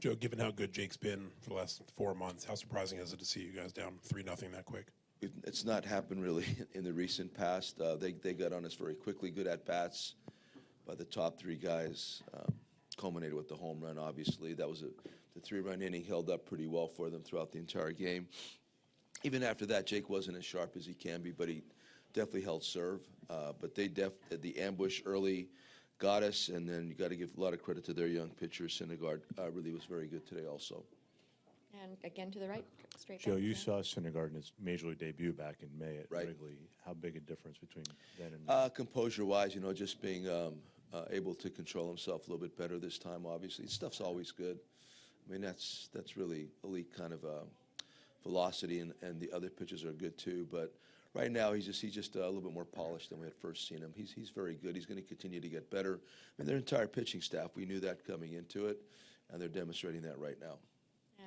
Joe, given how good Jake's been for the last 4 months, how surprising is it to see you guys down 3-0 that quick? It's not happened really in the recent past. They got on us very quickly, good at-bats by the top three guys. Culminated with the home run, obviously. That was the 3-run inning, held up pretty well for them throughout the entire game. Even after that, Jake wasn't as sharp as he can be, but he definitely held serve. But the ambush early got us, and then you got to give a lot of credit to their young pitcher. Syndergaard really was very good today also. And again to the right, straight Joe, back. you saw Syndergaard in his major league debut back in May at Right. Wrigley. How big a difference between then and now? Composure-wise, just being able to control himself a little bit better this time, obviously. Stuff's always good. I mean, that's really elite kind of velocity, and the other pitches are good too. But right now, he's just a little bit more polished than we had first seen him. He's very good. He's going to continue to get better. I mean, their entire pitching staff, we knew that coming into it, and they're demonstrating that right now.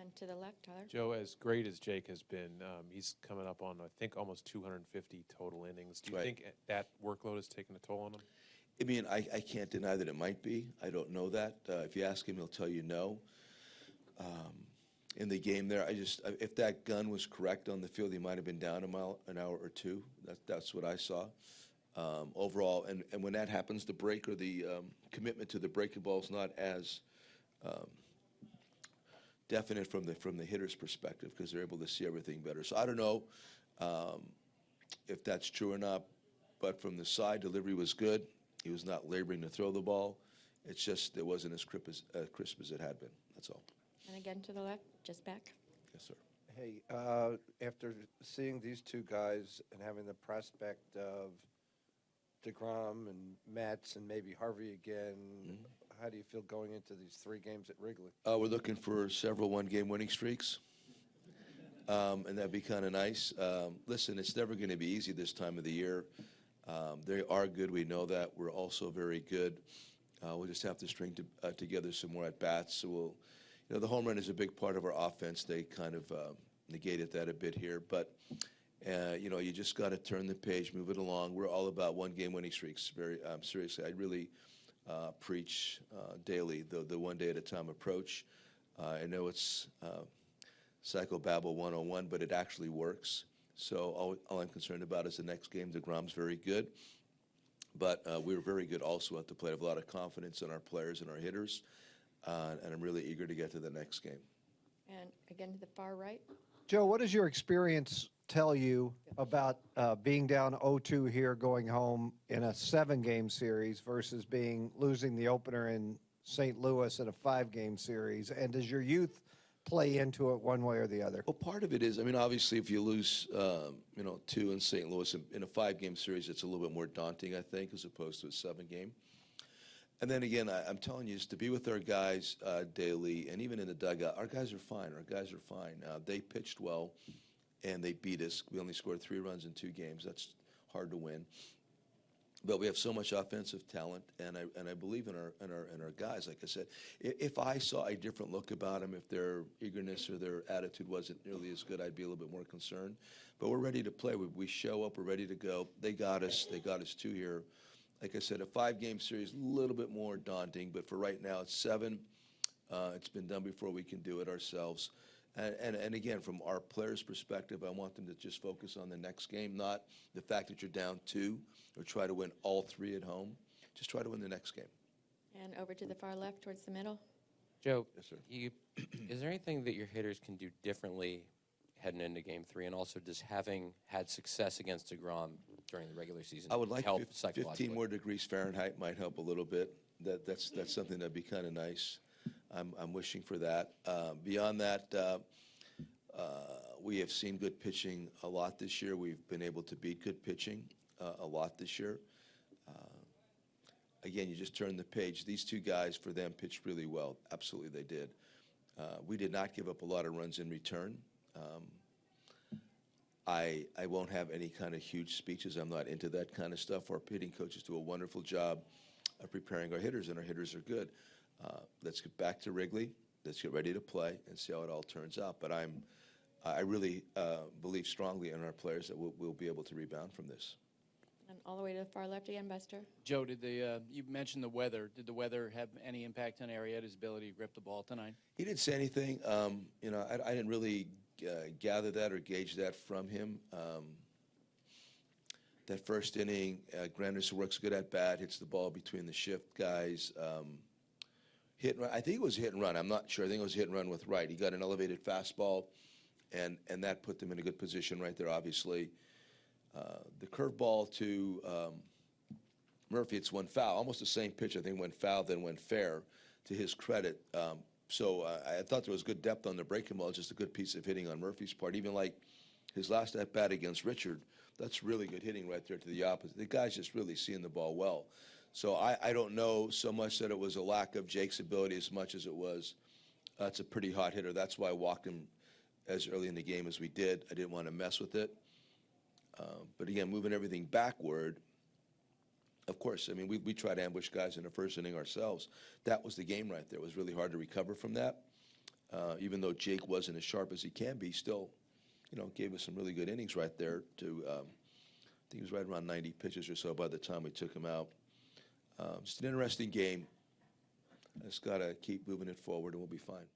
And to the left, Tyler. Joe, as great as Jake has been, he's coming up on, I think, almost 250 total innings. Do you think that workload has taken a toll on him? I mean, I can't deny that it might be. I don't know that. If you ask him, he'll tell you no. In the game there, if that gun was correct on the field, he might have been down an hour or two. That's what I saw. Overall, and when that happens, the break or the commitment to the breaking ball is not as definite from the hitter's perspective because they're able to see everything better. So I don't know if that's true or not, but from the side, delivery was good. He was not laboring to throw the ball. It's just it wasn't as crisp as it had been. That's all. And again to the left, just back. Yes, sir. Hey, after seeing these two guys and having the prospect of DeGrom and Matz and maybe Harvey again, how do you feel going into these 3 games at Wrigley? We're looking for several one-game winning streaks, and that'd be kind of nice. Listen, it's never going to be easy this time of the year. They are good. We know that. We're also very good. We'll just have to string together some more at-bats. So the home run is a big part of our offense. They kind of negated that a bit here. But, you just got to turn the page, move it along. We're all about one-game winning streaks. Very seriously, I really preach daily the one-day-at-a-time approach. I know it's psychobabble 101, but it actually works. So all I'm concerned about is the next game. DeGrom's very good. But we were very good also at the plate. I have a lot of confidence in our players and our hitters. And I'm really eager to get to the next game. And again to the far right. Joe, what does your experience tell you about being down 0-2 here, going home in a 7-game series versus losing the opener in St. Louis in a 5-game series? And does your youth play into it one way or the other? Well, part of it is, obviously, if you lose, 2 in St. Louis in a 5-game series, it's a little bit more daunting, I think, as opposed to a 7-game. And then again, I'm telling you, is to be with our guys daily, and even in the dugout, our guys are fine. They pitched well, and they beat us. We only scored 3 runs in 2 games. That's hard to win. But we have so much offensive talent, and I believe in our guys. Like I said, if I saw a different look about them, if their eagerness or their attitude wasn't nearly as good, I'd be a little bit more concerned. But we're ready to play. We show up. We're ready to go. They got us 2 here. Like I said, a 5-game series, a little bit more daunting, but for right now, it's 7. It's been done before. We can do it ourselves. And again, from our players' perspective, I want them to just focus on the next game, not the fact that you're down 2 or try to win all 3 at home. Just try to win the next game. And over to the far left towards the middle. Joe, yes, sir. Is there anything that your hitters can do differently heading into Game 3, and also just having had success against DeGrom during the regular season? I would like help 15 more degrees Fahrenheit might help a little bit. That's something that'd be kind of nice. I'm wishing for that. Beyond that, we have seen good pitching a lot this year. We've been able to beat good pitching a lot this year. Again, you just turn the page. These 2 guys, for them, pitched really well. Absolutely, they did. We did not give up a lot of runs in return. I won't have any kind of huge speeches. I'm not into that kind of stuff. Our hitting coaches do a wonderful job of preparing our hitters, and our hitters are good. Let's get back to Wrigley. Let's get ready to play and see how it all turns out. But I really believe strongly in our players that we'll be able to rebound from this. And all the way to the far left again, Buster. Joe, did you mentioned the weather? Did the weather have any impact on Arrieta's ability to grip the ball tonight? He didn't say anything. You know, I didn't really gather that or gauge that from him. That first inning, Grandis works good at bat, hits the ball between the shift guys. Hit and run. I think it was hit and run. I'm not sure. I think it was hit and run with Wright. He got an elevated fastball, and that put them in a good position right there, obviously. The curveball to Murphy, it's one foul. Almost the same pitch, I think, went foul, then went fair, to his credit. So I thought there was good depth on the breaking ball, just a good piece of hitting on Murphy's part. Even like his last at-bat against Richard, that's really good hitting right there to the opposite. The guy's just really seeing the ball well. So I don't know so much that it was a lack of Jake's ability as much as it was that's a pretty hot hitter. That's why I walked him as early in the game as we did. I didn't want to mess with it. But again, moving everything backward, of course, I mean, we tried to ambush guys in the first inning ourselves. That was the game right there. It was really hard to recover from that. Even though Jake wasn't as sharp as he can be, still, you know, gave us some really good innings right there. I think he was right around 90 pitches or so by the time we took him out. Just an interesting game. I just got to keep moving it forward, and we'll be fine.